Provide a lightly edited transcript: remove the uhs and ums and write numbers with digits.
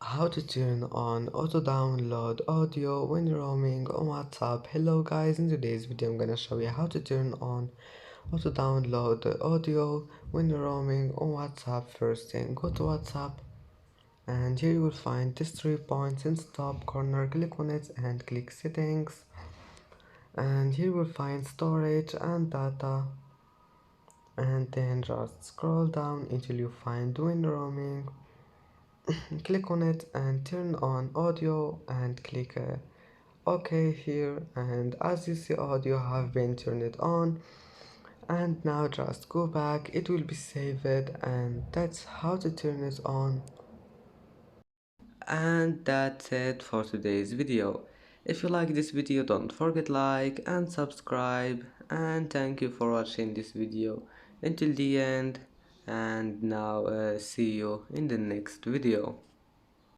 How to turn on auto download audio when roaming on WhatsApp. Hello guys, in today's video I'm gonna show you how to turn on auto download audio when roaming on WhatsApp. First thing, go to WhatsApp and here you will find these 3 points in the top corner. Click on it and click settings, and here you will find storage and data, and then just scroll down until you find when roaming. Click on it and turn on audio and click OK here, and as you see audio have been turned on. And now just go back, it will be saved, and that's how to turn it on. And that's it for today's video. If you like this video, don't forget like and subscribe, and thank you for watching this video until the end. And now see you in the next video.